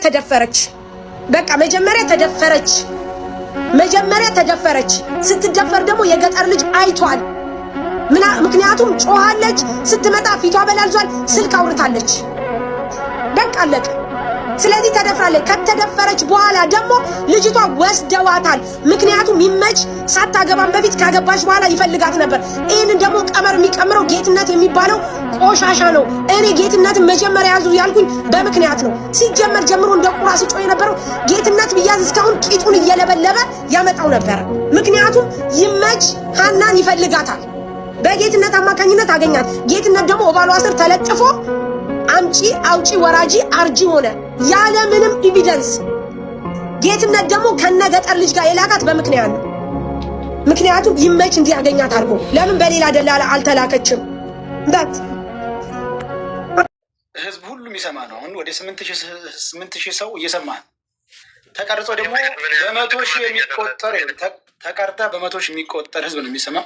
ተደፈረች። በቃ መጀመሪያ ተደፈረች። ስትደፈር ደግሞ የገጠር ልጅ አይቷል። ምክንያቱም ጮሃለች። ስትመጣ ፊቷ በላልዟል። ስልክ አውርታለች። በቃ አለቀ። ስለዚህ ተደፍራለች። ከተደፈረች በኋላ ደግሞ ልጅቷ ወስደዋታል። ምክንያቱም ይመች ሳታገባም በፊት ካገባች በኋላ ይፈልጋት ነበር። ይህንን ደግሞ ቀመር የሚቀምረው ጌትነት የሚባለው ቆሻሻ ነው። እኔ ጌትነትን መጀመሪያ ያዙ ያልኩኝ በምክንያት ነው። ሲጀመር ጀምሮ እንደ ቁራ ሲጮህ የነበረው ጌትነት ብያዝ እስካሁን ቂጡን እየለበለበ ያመጣው ነበር። ምክንያቱም ይመች ሀናን ይፈልጋታል። በጌትነት አማካኝነት አገኛት። ጌትነት ደግሞ ባሏ ስር ተለጥፎ አምጪ አውጪ ወራጂ አርጂ ሆነ ያለ ምንም ኤቪደንስ። ጌትነት ደግሞ ከነገጠር ልጅ ጋር የላካት በምክንያት ነው። ምክንያቱም ይመች እንዲያገኛት አድርጎ። ለምን በሌላ ደላላ አልተላከችም? ዳት ህዝብ ሁሉም ይሰማ ነው። አሁን ወደ 8,000 ሰው እየሰማ ተቀርጾ ደግሞ በመቶ ሺህ የሚቆጠር ተቀርጣ በመቶ ሺህ የሚቆጠር ህዝብ ነው የሚሰማ።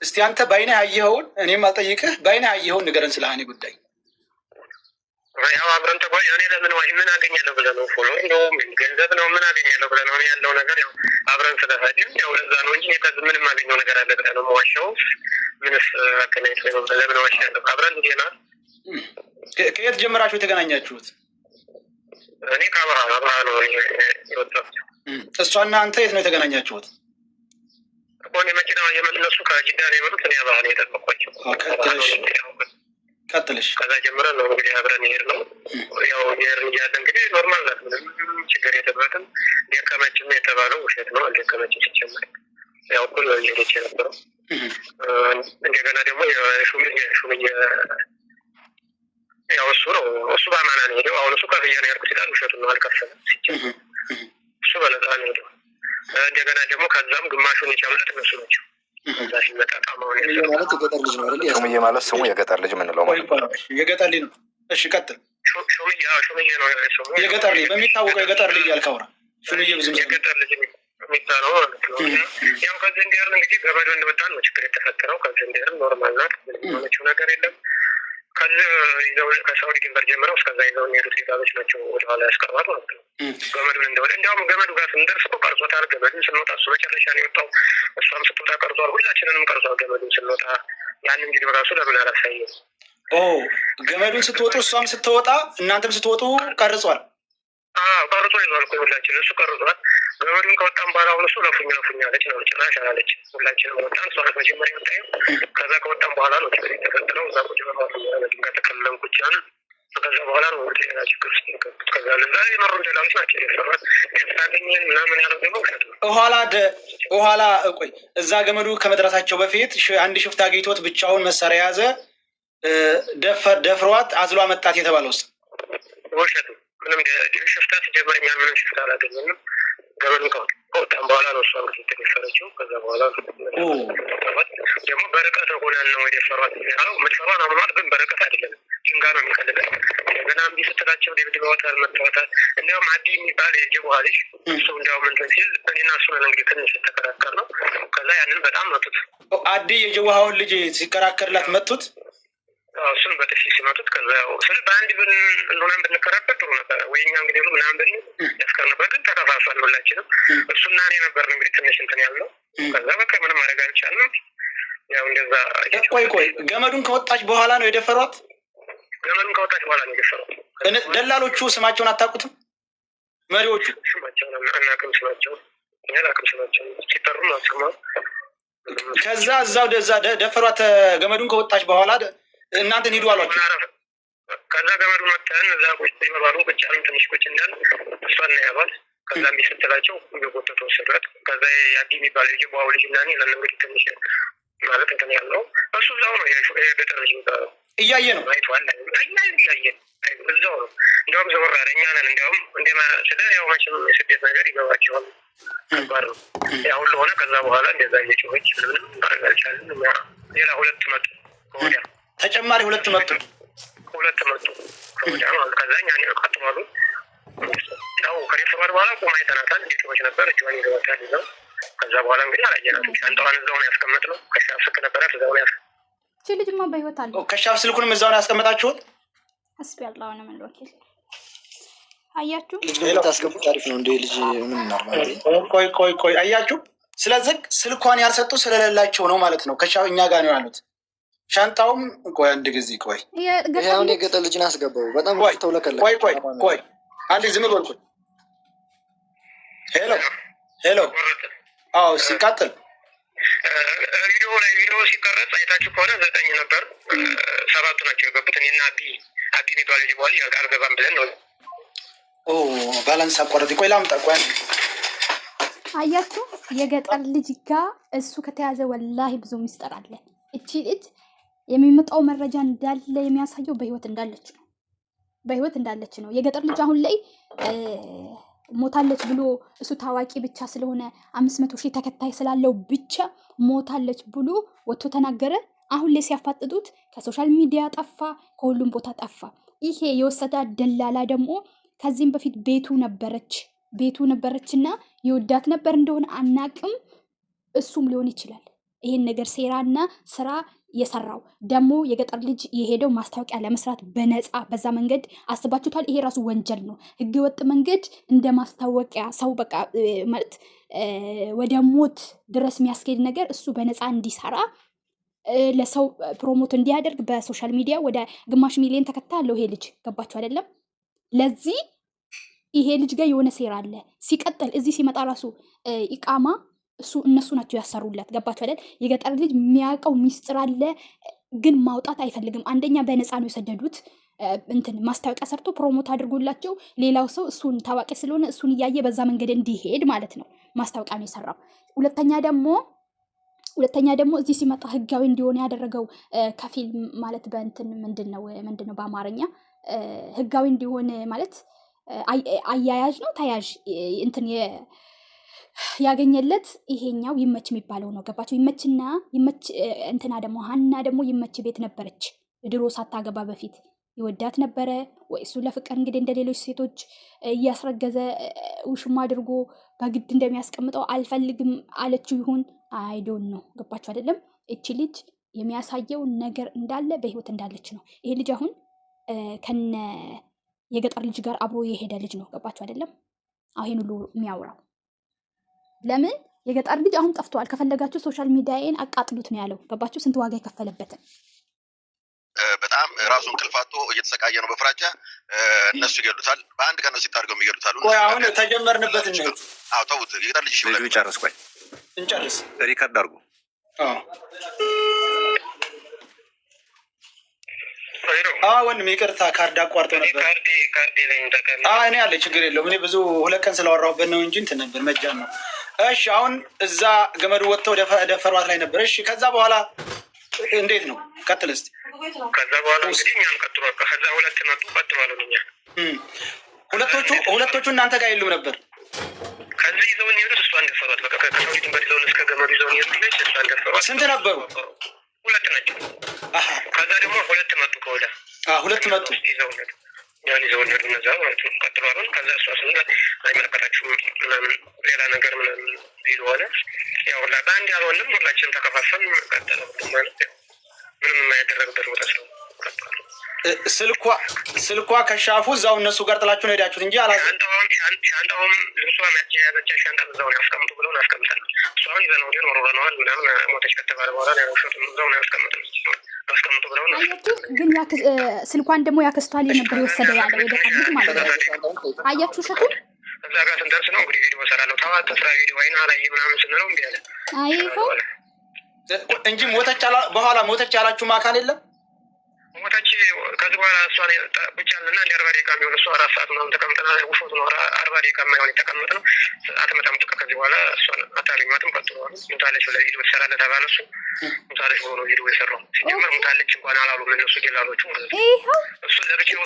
እስቲ አንተ ባይኔ ያየኸውን እኔም አልጠይቅህ፣ ባይኔ ያየኸውን ንገረን ስለ ሀኒ ጉዳይ። ያው አብረን ተጓዥ እኔ ለምን ምን አገኛለሁ ብለህ ነው? ፎሎ እንደውም ገንዘብ ነው ምን አገኛለሁ ብለህ ነው? ያለው ነገር ያው አብረን ስለታዲም ያው ለዛ ነው እንጂ ምንም አገኘው ነገር አለ ብለህ ነው የማዋሻው? ምንስ አገናኝቶ ነው ለምን ዋሻለሁ? አብረን ሄና ከየት ጀምራችሁ የተገናኛችሁት? እኔ ከአብርሃ ነው የወጣሁት። እሷና አንተ የት ነው የተገናኛችሁት? እኔ መኪና የመለሱ ከጅዳ ነው የመጡት። እኔ አብርሃ ነው የጠበኳቸው። ቀጥልሽ። ከዛ ጀምረን ነው እንግዲህ አብረን ይሄድ ነው ያው ይሄርን እያለ እንግዲህ ኖርማል ናት፣ ምንም ችግር የለበትም። ደከመችም የተባለው ውሸት ነው። አልደከመችም ሲጀመር ያው እኩል ሄደች የነበረው። እንደገና ደግሞ ሹምዬ ያው እሱ በአማና ነው ሄደው። አሁን እሱ ከፍያ ነው ያልኩት ይላል። ውሸቱን ነው፣ አልከፈለም ሲጀመር። እሱ በነፃ ነው ሄደው። እንደገና ደግሞ ከዛም ግማሹን የቻሉት እነሱ ናቸው። ማለት የገጠር ልጅ ነው አይደል? ሹምዬ ማለት ስሙ የገጠር ልጅ የምንለው ማለት ነው። የገጠር ልጅ ነው። እሺ ቀጥል። ሹምዬ ነው ስሙ። የገጠር ልጅ በሚታወቀው የገጠር ልጅ ያልከውራ ሹምዬ ብዙ የገጠር ልጅ የሚባለው ማለት ነው። ያው ከዚህ እንዲያር እንግዲህ ገመዱ እንደወጣ ነው ችግር የተፈጠረው። ከዚህ እንዲያር ኖርማል ናት፣ ምንም የሆነችው ነገር የለም። ከዚህ ይዘው ከሳውዲ ድንበር ጀምረው እስከዛ ይዘው የሚሄዱት ሌጋሎች ናቸው ወደኋላ ያስቀርባል ማለት ነው። ገመዱን እንደወደ እንዲያውም ገመዱ ጋር ስንደርስ እኮ ቀርጾታል። ገመዱን ስንወጣ እሱ መጨረሻ ነው የወጣው። እሷም ስትወጣ ቀርጿል። ሁላችንንም ቀርጿል ገመዱን ስንወጣ። ያንን ቪዲዮ ራሱ ለምን አላሳየም? ገመዱን ስትወጡ እሷም ስትወጣ እናንተም ስትወጡ ቀርጿል። ቀርጾ ይዟል እኮ ሁላችን። እሱ ቀርጿል። ገመዱን ከወጣም በኋላ አሁን እሱ ለፉኛ አለች ነው፣ ጭራሽ አላለች። ሁላችንም ወጣን። እሷ ናት መጀመሪያ የወጣው። ከዛ ከወጣም በኋላ ነው ችግር የተፈጠረው። እዛ ቁጭ በማድረግ ተከልለን ቁጭ ያልን። ከዛ በኋላ ነው ሌላ ችግር ውስጥ የገቡት። ከዛ ለዛ የመሩ ደላሎች ናቸው የሰራት ስታገኘን ምናምን ያለው ደግሞ ውሸት ነው። ኋላ ቆይ እዛ ገመዱ ከመድረሳቸው በፊት አንድ ሽፍታ አግኝቶት ብቻውን መሳሪያ የያዘ ደፍሯት አዝሎ መጣት የተባለው ውስጥ ውሸት ነው። ምንም ሽፍታ ሲጀመር እኛ ምንም ሽፍታ አላገኘንም። ገመዱን ከወጣም በኋላ ነው እሷ እንግዲህ የተደፈረችው። ከዛ በኋላ ደግሞ በርቀት ሆነን ነው የደፈሯት። መድፈሯን አምኗል፣ ግን በርቀት አይደለም። ድንጋይ ነው የሚፈልገን። ገና እምቢ ስትላቸው ደብድበዋታል፣ መጥተዋታል። እንዲያውም አዲ የሚባል የጅቡሃ ልጅ እሱ እንዲያውም እንትን ሲል እኔና እሱ ነን እንግዲህ ትንሽ የተከራከር ነው። ከዛ ያንን በጣም መቱት። አዲ የጅቡሃውን ልጅ ሲከራከርላት መቱት። እሱን በጥፊ ሲመቱት። ከዛ ያው ስለ በአንድ እንደሆነን ብንከራከር ጥሩ ነበረ ወይ እኛ እንግዲህ ምናምን ብን ያስቀር ነበር። ግን ተረፋፋል ሁላችንም። እሱና እኔ ነበር እንግዲህ ትንሽ እንትን ያልነው። ከዛ በቃ ምንም ማድረግ አልቻልንም። ያው እንደዛ ቆይ ገመዱን ከወጣች በኋላ ነው የደፈሯት? ገመዱን ከወጣች በኋላ ነው የደፈሯት። ደላሎቹ ስማቸውን አታውቁትም? መሪዎቹ ስማቸውን አናውቅም። ስማቸውን ያላውቅም። ስማቸውን ሲጠሩ ነው ስማ። ከዛ እዛው ደፈሯት። ገመዱን ከወጣች በኋላ እናንተን ሂዱ አሏቸው። ከዛ ገመዱን ወጥተን እዛ ቁጭ ይባሉ ቁጭ ያሉን ትንሽ ቁጭ እንዳል እሷን ነው ያሏት። ከዛ ስትላቸው እየጎተቱ ወሰዷት። ከዛ የአዲ የሚባለው የጅቡሃው ልጅ እና እኔ እንግዲህ ትንሽ ማለት እንትን ያለው እሱ እዛው ነው የገጠር ልጅ የሚባለው እያየ ነው አይቷል። እያየ እዛው ነው። እንዲያውም ዘወር አለ። እኛ ነን እንዲያውም ስለ ያው መቼም የስደት ነገር ይገባቸዋል። ከባድ ነው ያው ሁሉ ሆነ። ከዛ በኋላ እንደዛ እየጮኸች ምንም ማድረግ አልቻልንም። ሌላ ሁለት መጡ ከወዲያ ተጨማሪ ሁለት መጡ ከወዲያ ማለት ከዛ እኛ ቀጥሏሉ። ያው ከደፈሯት በኋላ ቁማ አይተናታል። እንዴት ሆነች ነበር እጇን ይዘዋታል ይዘው። ከዛ በኋላ እንግዲህ አላየናትም። ሻንጣዋን እዛው ነው ያስቀመጥነው። ከሻፍ ስልክ ነበራት እዛው ነው ያስቀመጥነው። እቺ ልጅማ በህይወት አለ። ከሻፍ ስልኩንም እዛው ነው ያስቀመጣችሁት? አስቢ አላህ ነው ምን ወኪል አያችሁ ልጅ ግን ታስገቡት አሪፍ ነው። እንደ ልጅ ምን እናርማለን? ቆይ አያችሁ። ስለዚህ ስልኳን ያልሰጡ ስለሌላቸው ነው ማለት ነው። እኛ ጋር ነው ያሉት። ሻንጣውም ቆይ አንድ ጊዜ ቆይ አሁን የገጠር ልጅን አስገባው። በጣም ተውለከለ። ቆይ አንድ ዝም በልኩኝ። ሄሎ አዎ ሲቀጥል ቪዲዮ ሲቀረጽ አይታችሁ ከሆነ 9 ነበር፣ 7 ናቸው የገቡት። እኔና አቢ የሚባል ልጅ በኋላ አልገባም ብለን ነው። ባላንስ አቋረጥ። ቆይ ላምጣ። ቆይ አያችሁ የገጠር ልጅ ጋር እሱ ከተያዘ ወላሂ ብዙ ሚስጥር አለ። እቺ ልጅ የሚመጣው መረጃ እንዳለ የሚያሳየው በህይወት እንዳለች ነው። የገጠር ልጅ አሁን ላይ ሞታለች ብሎ እሱ ታዋቂ ብቻ ስለሆነ 500,000 ተከታይ ስላለው ብቻ ሞታለች ብሎ ወጥቶ ተናገረ። አሁን ላይ ሲያፋጥጡት ከሶሻል ሚዲያ ጠፋ፣ ከሁሉም ቦታ ጠፋ። ይሄ የወሰዳ ደላላ ደግሞ ከዚህም በፊት ቤቱ ነበረችና የወዳት ነበር እንደሆነ አናቅም። እሱም ሊሆን ይችላል ይሄን ነገር ሴራና ስራ የሰራው። ደግሞ የገጠር ልጅ የሄደው ማስታወቂያ ለመስራት በነፃ በዛ መንገድ አስባችሁታል። ይሄ ራሱ ወንጀል ነው። ህገወጥ መንገድ እንደ ማስታወቂያ ሰው በቃ ማለት ወደ ሞት ድረስ የሚያስኬድ ነገር እሱ በነፃ እንዲሰራ ለሰው ፕሮሞት እንዲያደርግ በሶሻል ሚዲያ ወደ 1 ሚሊዮን ተከታይ አለው ይሄ ልጅ። ገባችሁ አይደለም? ለዚህ ይሄ ልጅ ጋር የሆነ ሴራ አለ። ሲቀጥል እዚህ ሲመጣ ራሱ ኢቃማ እነሱ ናቸው ያሰሩለት። ገባችሁ አይደል? የገጠር ልጅ የሚያውቀው ሚስጥር አለ፣ ግን ማውጣት አይፈልግም። አንደኛ በነፃ ነው የሰደዱት። ማስታወቂያ ሰርቶ ፕሮሞት አድርጎላቸው ሌላው ሰው እሱን ታዋቂ ስለሆነ እሱን እያየ በዛ መንገድ እንዲሄድ ማለት ነው ማስታወቂያ ነው የሰራው። ሁለተኛ ደግሞ እዚህ ሲመጣ ህጋዊ እንዲሆን ያደረገው ከፊል ማለት ምንድነው በአማርኛ ህጋዊ እንዲሆን ማለት አያያዥ ነው ተያዥ ያገኘለት ይሄኛው ይመች የሚባለው ነው። ገባችሁ? ይመች እንትና ደግሞ ሀና ደግሞ ይመች ቤት ነበረች ድሮ ሳታገባ በፊት ይወዳት ነበረ ወይ እሱ ለፍቅር እንግዲህ እንደሌሎች ሴቶች እያስረገዘ ውሽማ አድርጎ በግድ እንደሚያስቀምጠው አልፈልግም አለችው ይሁን አይዶን ነው። ገባችሁ አይደለም? እቺ ልጅ የሚያሳየው ነገር እንዳለ በህይወት እንዳለች ነው። ይሄ ልጅ አሁን ከነ የገጠር ልጅ ጋር አብሮ የሄደ ልጅ ነው። ገባችሁ አይደለም? አሁን ሁሉ የሚያወራው ለምን የገጠር ልጅ አሁን ጠፍቷል። ከፈለጋችሁ ሶሻል ሚዲያዬን አቃጥሉት ነው ያለው። ገባችሁ? ስንት ዋጋ የከፈለበትን በጣም ራሱን ክልፋቶ እየተሰቃየ ነው በፍራቻ። እነሱ ይገሉታል። በአንድ ቀን ነው ሲታርገው የሚገሉታል። ቆይ አሁን ተጀመርንበት ነው። አዎ ተውት። የገጠር ልጅ ልጁ ጨርስ። ቆይ እንጨርስ። ሪከርድ አድርጉ። ወንድም ይቅርታ ካርድ አቋርጦ ነበር። እኔ ያለ ችግር የለውም። እኔ ብዙ 2 ቀን ስላወራሁበት ነው እንጂ እንትን ነበር መጃን ነው። እሺ አሁን እዛ ገመዱ ወጥተው ደፈሯት ላይ ነበር። እሺ ከዛ በኋላ እንዴት ነው? ቀጥል እስኪ። ከዛ በኋላ እንግዲህ እኛም ቀጥሎ ከዛ 2 መጡ ቀጥሏል። ሁለቶቹ እናንተ ጋር የሉም ነበር? ከዚህ ይዘውን ይሄዱት እሷን ደፈሯት። በቃ ከሰውዲት በድለውን እስከ ገመዱ ይዘውን ይሄዱት ልጅ እሷን ደፈሯት። ስንት ነበሩ? 2 ናቸው። ከዛ ደግሞ 2 መጡ ከወዳ 2 መጡ ይዘውነት ይዘውን ሄዱ እነዛ ማለት ነው። ቀጥሏል። ከዛ እሷ ስንል አይመለከታችሁም ምናምን ሌላ ነገር ምናምን ቢሉ ሆነ። ያው በአንድ ያልሆንም ሁላችንም ተከፋፈልን ቀጠለ ማለት ነው። ምንም የማያደረግበት ቦታ ስለው ቀጥሏል። ስልኳ ከሻፉ እዛው እነሱ ጋር ጥላችሁ ነው ሄዳችሁት እንጂ ሻንጣውም ልብሷ ያዘቻ ሻንጣ እዛው ነው ያስቀምጡ ብለውን አስቀምጠን እሷን ይዘን ወዲን ወሮረነዋል ምናምን ሞተች ከተባለ በኋላ ያውሸቱ እዛው ነው ያስቀምጠን አስቀምጡ ብለውን ግን ስልኳን ደግሞ ያከስቷል ነበር የወሰደ ያለው የደቀሉት ማለት ነው። አያችሁ ሸቱ እዛ ጋር ስንደርስ ነው እንግዲህ ቪዲዮ ሰራለሁ ተዋት ስራ ቪዲዮ አይና ላይ ምናምን ስንለው እምቢ አለ። አይሆን እንጂ በኋላ ሞተች ያላችሁም አካል የለም። ሞተች ከዚህ በኋላ እሷን ብቻልና እንደ 40 ደቂቃ የሚሆን እሷ 4 ሰዓት ምናምን ተቀምጠና ውሾት ነው 40 ደቂቃ የማይሆን የተቀመጥ ነው። አትመጣም ጥቃ ከዚህ በኋላ እሷን አታገኟትም። ቀጥሏል። ሙታለች ብለህ ቪዲዮ ትሰራለህ ተባለ። እሱ ሙታለች ብሎ ነው ቪዲዮ የሰራው። ሲጀመር ሙታለች እንኳን አላሉም እነሱ ጌላሎቹ ማለት ነው። እሱ ለብቻው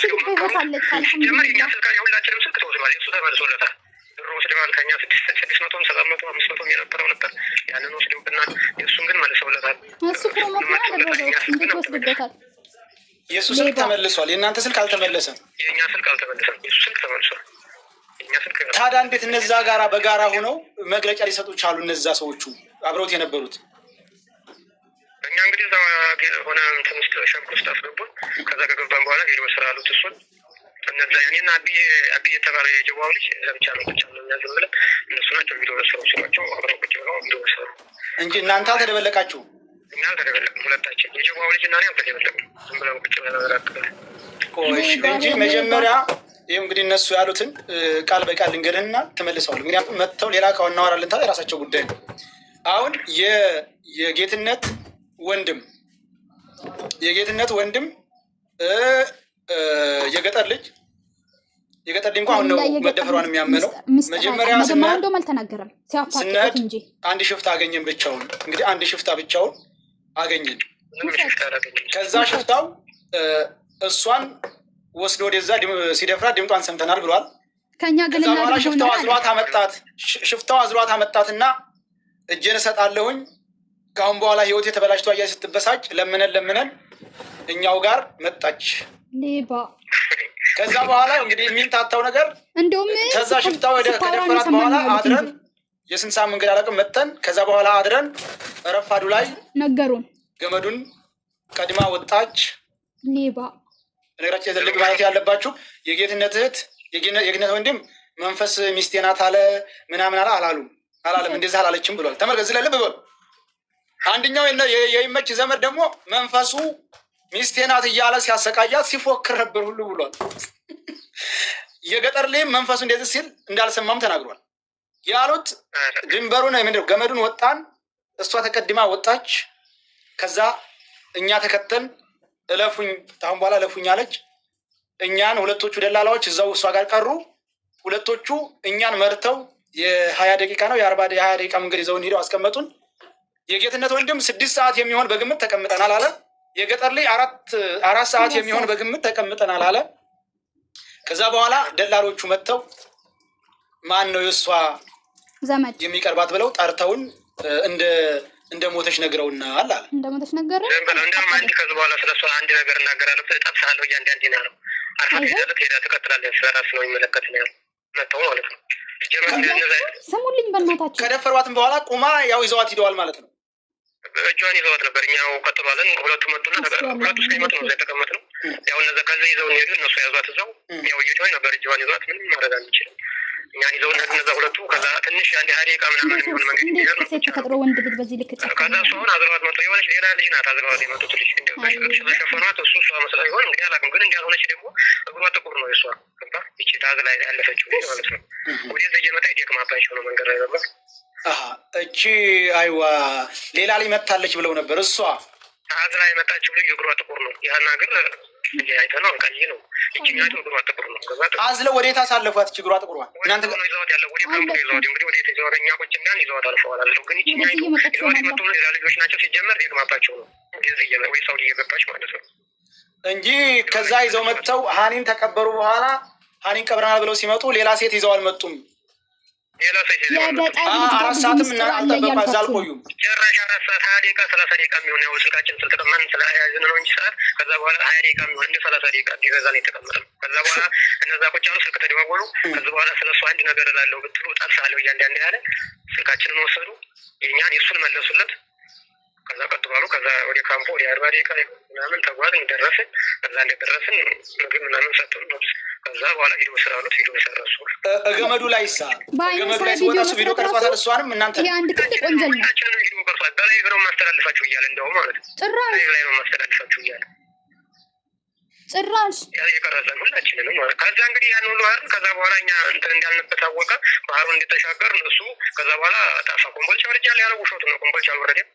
ሲጀመር የኛ ስልክ የሁላችንም ስልክ ተወስዷል። እሱ ተመልሶለታል። ብሩ ወስደዋል። ከኛ 600 700 500 የነበረው ነበር። ያንን ወስደውብናል። የእሱን ግን መልሰውለታል። እሱ ፕሮሞት አደረገው እንድትወስድበታል። የእሱ ስልክ ተመልሷል። የእናንተ ስልክ አልተመለሰም። የእኛ ስልክ አልተመለሰም። የእሱ ስልክ ተመልሷል። ታዲያ እንዴት እነዛ ጋራ በጋራ ሆነው መግለጫ ሊሰጡ ቻሉ? እነዛ ሰዎቹ አብረውት የነበሩት እኛ እንግዲህ እዛ ሆነ እንትን ውስጥ ሸምቅ ውስጥ አስገቡን። ከዛ ከገባን በኋላ ቪዲዮ ስራ አሉት። እሱን እነዛ እኔና አቢ የተባለ የጀዋው ልጅ ለብቻ ነው ቁጭ ብለው የሚያዝም ብለን እነሱ ናቸው ቪዲዮ መስራት ሲሏቸው አብረው ቁጭ ብለው ቪዲዮ መስሩ እንጂ እናንተ አልተደበለቃችሁም። እኛ አልተደበለቅም። ሁለታችን የጀዋው ልጅ እና እኔ አልተደበለቅም። ዝም ብለው ቁጭ ብለን ተራክበን እንጂ መጀመሪያ ይሄው እንግዲህ እነሱ ያሉትን ቃል በቃል ልንገርህና ተመልሰዋል። ምክንያቱም መጥተው ሌላ ካው እናወራለን ታዲያ የራሳቸው ጉዳይ ነው። አሁን የጌትነት ወንድም የገጠር ልጅ እንኳን አሁን ነው መደፈሯን የሚያመነው። መጀመሪያ ስናድ አልተናገረም ስናድ አንድ ሽፍታ አገኘን ብቻውን። እንግዲህ አንድ ሽፍታ ብቻውን አገኘን። ከዛ ሽፍታው እሷን ወስዶ ወደዛ ሲደፍራት ድምጧን ሰምተናል ብሏል። ከኛ ግን ከዛ በኋላ ሽፍታው አዝሏት አመጣትና እጄን እሰጣለሁኝ ከአሁን በኋላ ህይወት የተበላሽቷ እያለች ስትበሳጭ ለምነን እኛው ጋር መጣች ሌባ። ከዛ በኋላ እንግዲህ የሚንታታው ነገር እንደውም ከዛ ሽፍታው ከደፈራት በኋላ አድረን የስንት ሰዓት መንገድ አላውቅም መተን ከዛ በኋላ አድረን ረፋዱ ላይ ነገሩን ገመዱን ቀድማ ወጣች ሌባ። ነገራችን የዘልቅ ማለት ያለባችሁ የጌትነት እህት የጌትነት ወንድም መንፈስ ሚስቴ ናት አለ ምናምን አላለም እንደዛ አላለችም ብሏል። ተመልከት እዚህ ላይ ልብ በሉ። አንደኛው የይመች ዘመድ ደግሞ መንፈሱ ሚስቴ ናት እያለ ሲያሰቃያት ሲፎክር ነበር ሁሉ ብሏል። የገጠር ላይ መንፈሱ እንደዚህ ሲል እንዳልሰማም ተናግሯል። ያሉት ድንበሩን ምንድነው ገመዱን ወጣን፣ እሷ ተቀድማ ወጣች። ከዛ እኛ ተከተን እለፉኝ ታሁን በኋላ እለፉኝ አለች። እኛን ሁለቶቹ ደላላዎች እዛው እሷ ጋር ቀሩ። ሁለቶቹ እኛን መርተው የ20 ደቂቃ ነው የ20 ደቂቃ መንገድ ይዘውን ሄደው አስቀመጡን። የጌትነት ወንድም 6 ሰዓት የሚሆን በግምት ተቀምጠናል አለ። የገጠር ላይ 4 ሰዓት የሚሆን በግምት ተቀምጠናል አለ። ከዛ በኋላ ደላሎቹ መጥተው ማን ነው የእሷ ዘመድ የሚቀርባት ብለው ጠርተውን እንደ ሞተች ነግረውናል አለ። እንደ ሞተች ነገረ እንደውም አንድ ከዚህ በኋላ ስለሷ አንድ ነገር እናገራለሁ። ተጣጣሳለሁ እያንዳንዴ ነው አርፋት ሄዳ ትቀጥላለች። ስለራስ ነው የሚመለከት ነው መጣው ማለት ነው። ሰሙልኝ በእናታችሁ ከደፈሯትም በኋላ ቁማ ያው ይዘዋት ሂደዋል ማለት ነው። እጇን ይዘዋት ነበር። እኛው ቀጥሏለን። ሁለቱ መጡና ሁለቱ እስከሚመጡ ነው የተቀመጥነው። ያው እነዛ ከዚህ ይዘውን ሄዱ። እነሱ ያዟት እዛው ያው እየጮኸች ነበር። እጇን ይዘዋት ምንም ማድረግ አንችልም። እኛን ይዘውን እነዛ ሁለቱ ከዛ ትንሽ አንድ ሀሪቃ ምናምን የሚሆን መንገድ ይሄዱ ነው ተፈጥሮ ወንድ ልጅ በዚህ ልክ ከዛ እሷን አዝለዋት መጡ። የሆነች ሌላ ልጅ ናት አዝለዋት የመጡት ልጅ ተሸፈኗት። እሱ እሷ መስላ ይሆን እንግዲህ አላውቅም፣ ግን እንዳልሆነች ደግሞ እግሯ ጥቁር ነው የእሷ ገባ። ይቺ ታዝላ ያለፈችው ማለት ነው። ወደዛ እየመጣ ይደክማባቸው ነው መንገድ ላይ ነበር። እቺ አይዋ ሌላ ላይ መታለች ብለው ነበር። እሷ ታዝላ የመጣችው ልጅ እግሯ ጥቁር ነው። ያን ሀገር አይተነው ቀይ ነው። እቺኛቱ እግሯ ጥቁር ነው። አዝለው ወዴት አሳለፏት? እቺ እግሯ ጥቁሯ እናንተ ነው ይዘዋት ያለው ወደ ካምፕ ይዘዋት እንግዲህ ወደ ተዘዋረኛ ቁጭ እንዳን ይዘዋት አልፈዋል አለው። ግን እቺኛቱ ይዘዋት የመጡ ሌላ ልጆች ናቸው። ሲጀመር ደክማባቸው ነው እንደዚህ እየመጣ ወይ ሳውዲ እየገባች ማለት ነው እንጂ ከዛ ይዘው መጥተው ሀኒን ተቀበሩ። በኋላ ሀኒን ቀብረናል ብለው ሲመጡ ሌላ ሴት ይዘው አልመጡም። ሌላ ሴት ይዘው 4 ሰዓትም እና አልጠበቁ እዛ አልቆዩም። ጭራሽ 4 ሰዓት 20 ደቂቃ 30 ደቂቃ የሚሆን ያው ስልካችን ስለተቀመን ስለያዝን ነው እንጂ ሰዓት ከዛ በኋላ 20 ደቂቃ የሚሆን እንደ 30 ደቂቃ ቢበዛ ነው የተቀመጠው። ከዛ በኋላ እነዛ ቁጭ ያሉ ስልክ ተደዋወሉ። ከዛ በኋላ ስለሱ አንድ ነገር እላለሁ ብትሉ ጠርሳለሁ እያንዳንዴ ያለ ስልካችንን ወሰዱ። የኛን የሱን መለሱለት። ከዛ ቀጥባሉ። ከዛ ወደ ካምፖ ወደ 40 ደቂቃ ምናምን ተጓዝን ደረስን። ከዛ እንደደረስን ምግብ ምናምን ሰጡን። ከዛ በኋላ ቪዲዮ ስራሉት ቪዲዮ ሰራሱ። ገመዱ ላይ ገመዱ ላይ ሲወጣሱ ቪዲዮ ቀርጿታል። እሷንም እናንተ የአንድ ትልቅ ወንጀል ነው። ቪዲዮ ቀርጿል። በላይ ብለው ማስተላለፋችሁ እያለ እንደው ማለት ጭራሽ ላይ ነው ማስተላለፋችሁ እያለ ጭራሽ የቀረጸን ሁላችንንም ማለት ከዛ እንግዲህ ያን ሁሉ አይደል። ከዛ በኋላ እኛ እንትን እንዳልንበት ታወቀ። ባህሩን እንደተሻገር እሱ ከዛ በኋላ ታፋ ኮምቦልቻ ወርጃል ያለው ውሾት ነው። ኮምቦልቻ አልወረደም።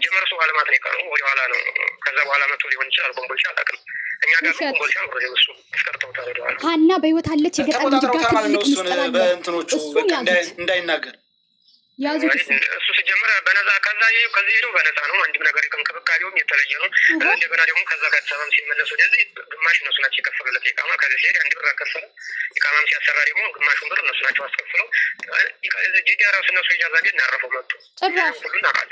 ጀመርሱ አለማት ነው የቀረው ወደ ኋላ ነው። ከዛ በኋላ መጥቶ ሊሆን ይችላል ኮምቦልቻ አላውቅም። እኛ ጋር ኮምቦልቻ አልወረደም። እሱ አስቀርተውታል ወደ ኋላ። ሀና በህይወት አለች። የገጠር ልጅ ጋር እሱን በእንትኖቹ እንዳይናገር ያዙት። እሱ ሲጀምር በነፃ ከዚህ ሄደው በነፃ ነው። አንድም ነገር እንክብካቤውም የተለየ ነው። እንደገና ደግሞ ከዛ ከአዲስ አበባም ሲመለሱ ወደዚህ ግማሽ እነሱ ናቸው የከፈሉለት ኢቃማ። ከዚህ ሲሄድ 1 ብር አከፈለ። ኢቃማም ሲያሰራ ደግሞ ግማሹን ብር እነሱ ናቸው አስከፍለው። ጂዲያ ራሱ እነሱ ኢጃዛ ቤት እናረፈው መጡ። ጭራሽ ሁሉን አቃል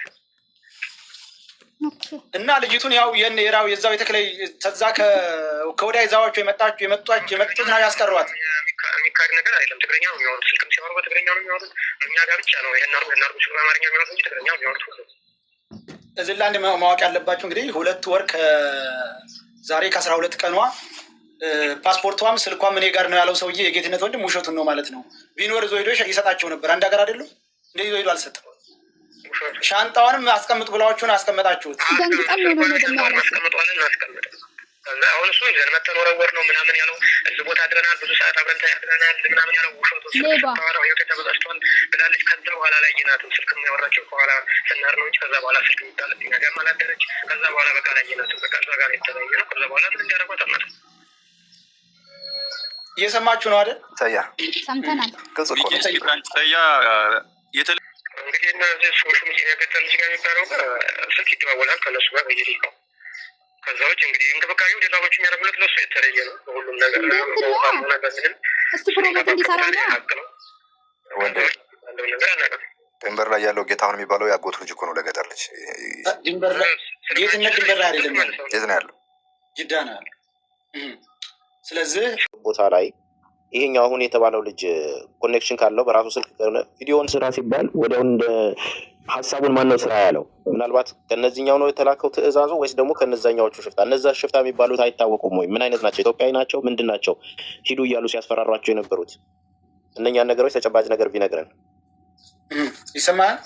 እና ልጅቱን ያው የራው የዛው የተከለይ ተዛ ከወዲያ ይዛዋቸው የመጡት ነው ያስቀሯት። የሚካድ ነገር አይደለም። ትግረኛ ነው የሚያወሩት። ስልክም ሲያወሩ በትግረኛ ነው የሚያወሩት። እኛ ጋር ብቻ ነው የናሩ ሲሉ በአማርኛ የሚያወሩት እንጂ ትግረኛ ነው የሚያወሩት ሁሉ። እዚህ ላይ ማወቅ ያለባቸው እንግዲህ 2 ወር ከዛሬ ከ12 ቀኗ ፓስፖርቷም ስልኳም እኔ ጋር ነው ያለው ሰውዬ የጌትነት ወንድም ውሸቱን ነው ማለት ነው። ቢኖር ይዞ ሄዶ ይሰጣቸው ነበር። አንድ ሀገር አይደሉም እንደ ይዞ ሄዶ አልሰጠም። ሻንጣውንም አስቀምጥ ብላችሁን አስቀመጣችሁት። አሁን እሱ ይዘን መተን ወረወር ነው ምናምን ያለው እዚህ ቦታ አድረናል፣ ብዙ ሰዓት አብረን ተያድረናል ምናምን ያለው ውሸቱ ህይወት ተበዛችቷል ብላለች። ከዛ በኋላ ላይ ናትም ስልክ የሚያወራቸው ከኋላ ስናር ነው እንጂ ከዛ በኋላ ስልክ የሚጣለብኝ ነገር አላደረች። ከዛ በኋላ በቃ ላይ ናትም በቃ እዛ ጋር የተለያየ ነው። ከዛ በኋላ ምን እንዲያደረጓት አልመጣም። እየሰማችሁ ነው አይደል? ታያ ሰምተናል። ታያ እንግዲህ እነዚህ ሰዎች የገጠር ልጅ ጋር የሚባለው ስልክ ይደዋወላል ከነሱ ጋር በየደቂቃው። ከዛ ውጭ እንግዲህ እንክብካቤው ሌላዎች የሚያደርጉለት ለሱ የተለየ ነው። በሁሉም ነገር እሱ ፕሮሞት እንዲሰራ ነው። ድንበር ላይ ያለው ጌታሁን የሚባለው ያጎቱ ልጅ እኮ ነው። ለገጠር ልጅ ድንበር ላይ ጌትነት ድንበር ላይ አይደለም ያለው፣ የት ነው ያለው? ጅዳ ነው ያለው። ስለዚህ ቦታ ላይ ይሄኛው አሁን የተባለው ልጅ ኮኔክሽን ካለው በራሱ ስልክ ከሆነ ቪዲዮውን ስራ ሲባል ወዲያውን እንደ ሀሳቡን ማነው ስራ ያለው? ምናልባት ከነዚህኛው ነው የተላከው ትዕዛዙ ወይስ ደግሞ ከነዛኛዎቹ ሽፍታ? እነዛ ሽፍታ የሚባሉት አይታወቁም ወይ? ምን አይነት ናቸው? ኢትዮጵያዊ ናቸው? ምንድን ናቸው? ሂዱ እያሉ ሲያስፈራሯቸው የነበሩት እነኛን ነገሮች ተጨባጭ ነገር ቢነግረን ይሰማል።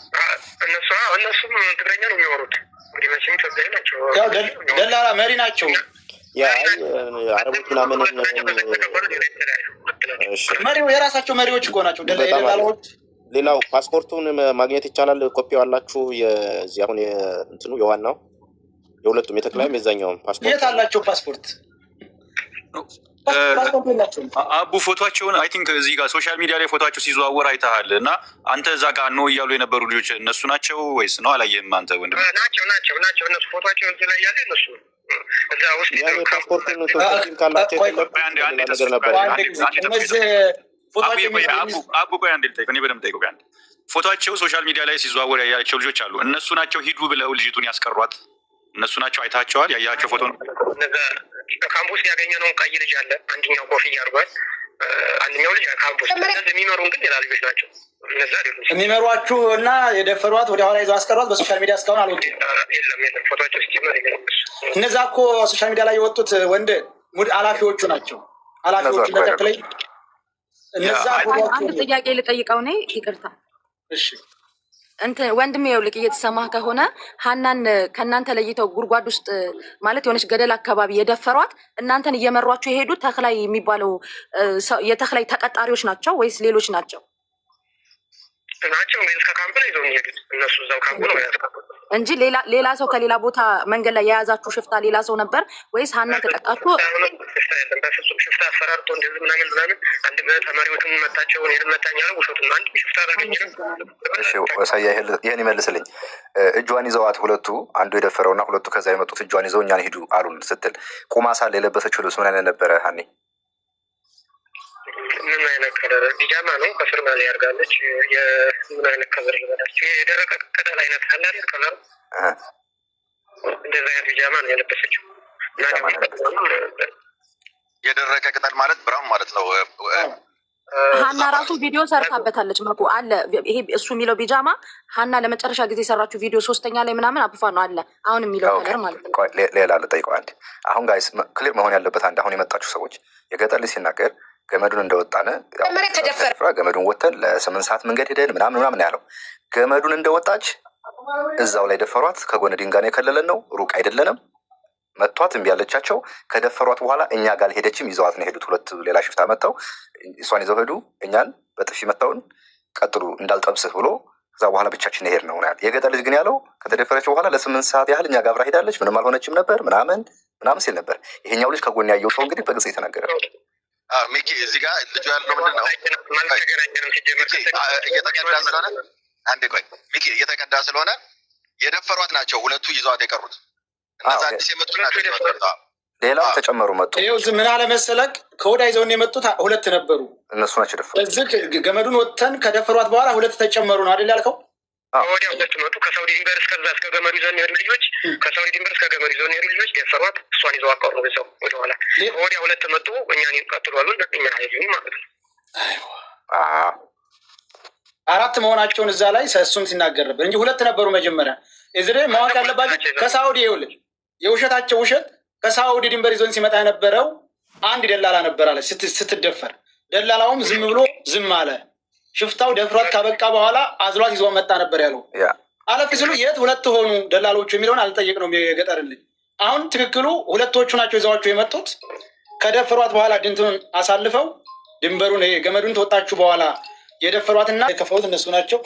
እነሱም ትግረኛ ነው የሚወሩት። እንግዲህ መቼም ኢትዮጵያዊ ናቸው። ደላላ መሪ ናቸው። አረቦች ምናምን መሪው የራሳቸው መሪዎች እኮ ናቸው ደላላዎች። ሌላው ፓስፖርቱን ማግኘት ይቻላል። ኮፒው አላችሁ? የዚህ አሁን እንትኑ የዋናው የሁለቱም የተክላይም የዛኛውም ፓስፖርት የት አላቸው? ፓስፖርት አቡ ፎቶቸውን አይ ቲንክ እዚህ ጋር ሶሻል ሚዲያ ላይ ፎቶቸው ሲዘዋወር አይተሃል። እና አንተ እዛ ጋር ነው እያሉ የነበሩ ልጆች እነሱ ናቸው ወይስ ነው? አላየህም አንተ ወንድም? ናቸው እነሱ ፎቶቸው እዚህ ላይ ያለ እነሱ እዛ ውስጥ ፓስፖርቱን ካላቸው ነገር ነበር። አቡ ቆይ አንዴ ልጠይቅ፣ እኔ በደምብ ጠይቀው። አንድ ፎቶቸው ሶሻል ሚዲያ ላይ ሲዘዋወር ያያቸው ልጆች አሉ። እነሱ ናቸው ሂዱ ብለው ልጅቱን ያስቀሯት? እነሱ ናቸው? አይታቸዋል? ያያቸው ፎቶ ነው። ካምፖስ ያገኘነውን ቀይ ልጅ አለ። አንደኛው ኮፍያ አድርጓል። አንደኛው ልጅ ካምፖስ የሚመሩን ግን ሌላ ልጆች ናቸው። እነዛ የሚመሯችሁ እና የደፈሯት ወደ ኋላ ይዘው አስቀሯት። በሶሻል ሚዲያ እስካሁን አልወጡም። የለም ፎቶቸው ሲጀመር የለም። እነዛ እኮ ሶሻል ሚዲያ ላይ የወጡት ወንድ ሙድ ኃላፊዎቹ ናቸው። ኃላፊዎቹ ለተክለይ እነዛ አንድ ጥያቄ ልጠይቀው ነው። ይቅርታ እሺ። ወንድሜ ይኸውልህ እየተሰማህ ከሆነ ሀናን ከእናንተ ለይተው ጉድጓድ ውስጥ ማለት የሆነች ገደል አካባቢ የደፈሯት እናንተን እየመሯችሁ የሄዱት ተክላይ የሚባለው የተክላይ ተቀጣሪዎች ናቸው ወይስ ሌሎች ናቸው? ናቸው እንግዲህ እስከ ካምፕ ላይ ይዘው የሚሄዱት እነሱ እዛው ካምፕ ነው ያስቀምጡት እንጂ ሌላ ሰው ከሌላ ቦታ መንገድ ላይ የያዛችሁ ሽፍታ ሌላ ሰው ነበር ወይስ ሀና ተቀጣችሁ? ሽፍታ የለም በፍጹም። ሽፍታ አስፈራርቶ እንደዚህ ምናምን አንድ ተማሪዎችን መታቸውን ይህን መታኛ ነው ውሸቱ ነው። አንድ ሽፍታ አላገኘንም። ሳያ ይህን ይመልስልኝ። እጇን ይዘዋት ሁለቱ አንዱ የደፈረውና ሁለቱ ከዛ የመጡት እጇን ይዘው እኛን ሂዱ አሉን ስትል ቁማ ሳለ የለበሰችው ልብስ ምን አይነት ነበረ ሀኒ? ምን አይነት ከለር? ቢጃማ ነው ከስር ላይ ያርጋለች። የምን አይነት ከለር ልበላቸው? የደረቀ ቅጠል አይነት አለ አይደል? ከለሩ እንደዛ አይነት ቢጃማ ነው የለበሰችው። የደረቀ ቅጠል ማለት ብራውን ማለት ነው። ሀና ራሱ ቪዲዮ ሰርታበታለች። መኩ አለ ይሄ እሱ የሚለው ቢጃማ ሀና ለመጨረሻ ጊዜ የሰራችው ቪዲዮ 3ኛ ላይ ምናምን አብፋ ነው አለ አሁን የሚለው ከለር ማለት ነው። ሌላ ልጠይቀው አንድ። አሁን ጋይስ ክሊር መሆን ያለበት አንድ አሁን የመጣችሁ ሰዎች የገጠር ልጅ ሲናገር ገመዱን እንደወጣነ ገመዱን ወተን ለ8 ሰዓት መንገድ ሄደን ምናምን ያለው ገመዱን እንደወጣች እዛው ላይ ደፈሯት። ከጎነ ድንጋይ የከለለን ነው፣ ሩቅ አይደለንም። መቷት እምቢ ያለቻቸው ከደፈሯት በኋላ እኛ ጋር ሄደችም ይዘዋት ነው የሄዱት። ሁለት ሌላ ሽፍታ መጥተው እሷን ይዘው ሄዱ። እኛን በጥፊ መታውን ቀጥሉ እንዳልጠብስህ ብሎ ከዛ በኋላ ብቻችን ሄድ ነው ያለ። የገጠር ልጅ ግን ያለው ከተደፈረች በኋላ ለ8 ሰዓት ያህል እኛ ጋር አብራ ሄዳለች፣ ምንም አልሆነችም ነበር ምናምን ሲል ነበር። ይሄኛው ልጅ ከጎን ያየው ሰው እንግዲህ በግልጽ የተናገረ ነው። ሚኪ እዚህ ጋር ልጁ ያለው ምንድን ነው? እየተቀዳ ስለሆነ አንዴ ቆይ ሚኪ፣ እየተቀዳ ስለሆነ የደፈሯት ናቸው ሁለቱ ይዘዋት የቀሩት። እነዛ አዲስ የመጡ ናቸው። ሌላም ተጨመሩ መጡ። ይኸው ምን አለ መሰለክ ከወዳ ይዘውን የመጡት ሁለት ነበሩ። እነሱ ናቸው ደፈሩ። ስለዚህ ገመዱን ወጥተን ከደፈሯት በኋላ ሁለት ተጨመሩ ነው አይደል ያልከው? ወዲያ ሁለት መጡ። ከሳውዲ ድንበር እስከ ገመዱ ይዘውን የሄዱ ልጆች ከሳውዲ ድንበር እስከ ገመዱ ይዘውን የሄዱ ልጆች ደፈሯት። እሷን ይዘው አቀሩ ሰው ወደኋላ። ወዲያ ሁለት መጡ። እኛን ቀጥሏሉ። እኛ ሀይሉን ማለት ነው። አራት መሆናቸውን እዛ ላይ እሱም ሲናገር ነበር እንጂ ሁለት ነበሩ መጀመሪያ። እዚህ ላይ ማወቅ ያለባቸው ከሳውዲ ይኸውልህ የውሸታቸው ውሸት ከሳውዲ ድንበር ይዞን ሲመጣ የነበረው አንድ ደላላ ነበር አለ ስትደፈር። ደላላውም ዝም ብሎ ዝም አለ። ሽፍታው ደፍሯት ካበቃ በኋላ አዝሏት ይዞ መጣ ነበር ያለው። አለፍ ሲሉ የት ሁለት ሆኑ ደላሎቹ የሚለውን አልጠየቅነውም። የገጠርልኝ አሁን ትክክሉ ሁለቶቹ ናቸው ይዘዋቸው የመጡት። ከደፈሯት በኋላ ድንቱን አሳልፈው ድንበሩን ገመዱን ተወጣችሁ በኋላ የደፈሯትና የከፈሉት እነሱ ናቸው።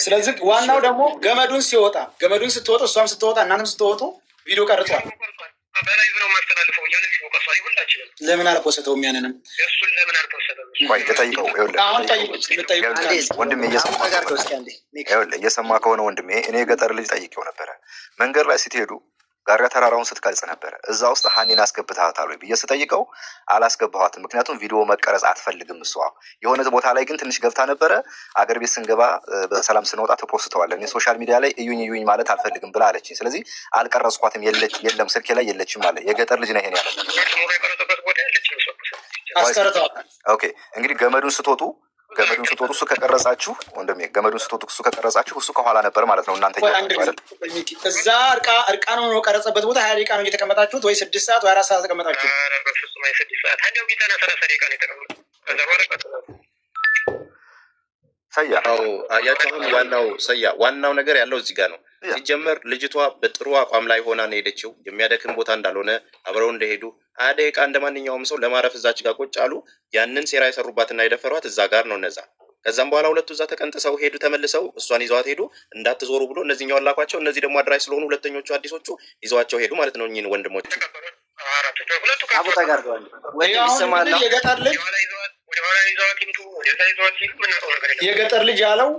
ስለዚህ ዋናው ደግሞ ገመዱን ስትወጡ እሷም ስትወጣ እናንተም ስትወጡ ቪዲዮ ቀርጿል። ለምን አልፖስተውም? ያንንም ወንድሜ እየሰማ ከሆነ ወንድሜ እኔ የገጠር ልጅ ጠይቄው ነበረ። መንገድ ላይ ስትሄዱ ጋራ ተራራውን ስትቀርጽ ነበረ። እዛ ውስጥ ሀኒን አስገብተሃታል ወይ ብዬ ስጠይቀው አላስገባኋትም፣ ምክንያቱም ቪዲዮ መቀረጽ አትፈልግም እሷ። የሆነ ቦታ ላይ ግን ትንሽ ገብታ ነበረ። አገር ቤት ስንገባ በሰላም ስንወጣ ተፖስተዋለን። እኔ ሶሻል ሚዲያ ላይ እዩኝ ማለት አልፈልግም ብላ አለችኝ። ስለዚህ አልቀረጽኳትም። የለም ስልኬ ላይ የለችም አለ። የገጠር ልጅ ነው ይሄን ያለ። ኦኬ እንግዲህ ገመዱን ስትወጡ እሱ ከቀረጻችሁ ወንድሜ ገመዱን ስትወጡ እሱ ከቀረጻችሁ እሱ ከኋላ ነበር ማለት ነው። እናንተ እዛ እርቃኑን ነው ቀረጸበት ቦታ 20 ደቂቃ ነው እየተቀመጣችሁት ወይ 6 ሰዓት ወይ 4 ሰዓት ተቀመጣችሁ? ዋናው ነገር ያለው እዚህ ጋር ነው። ሲጀመር ልጅቷ በጥሩ አቋም ላይ ሆና ነው ሄደችው። የሚያደክም ቦታ እንዳልሆነ አብረው እንደሄዱ 20 ደቂቃ እንደ ማንኛውም ሰው ለማረፍ እዛች ጋር ቁጭ አሉ። ያንን ሴራ የሰሩባትና የደፈሯት እዛ ጋር ነው እነዛ። ከዛም በኋላ ሁለቱ እዛ ተቀንጥሰው ሄዱ። ተመልሰው እሷን ይዘዋት ሄዱ። እንዳትዞሩ ብሎ እነዚህኛው አላኳቸው። እነዚህ ደግሞ አድራሽ ስለሆኑ ሁለተኞቹ አዲሶቹ ይዘዋቸው ሄዱ ማለት ነው። እኚህን ወንድሞች የገጠር ልጅ ያለው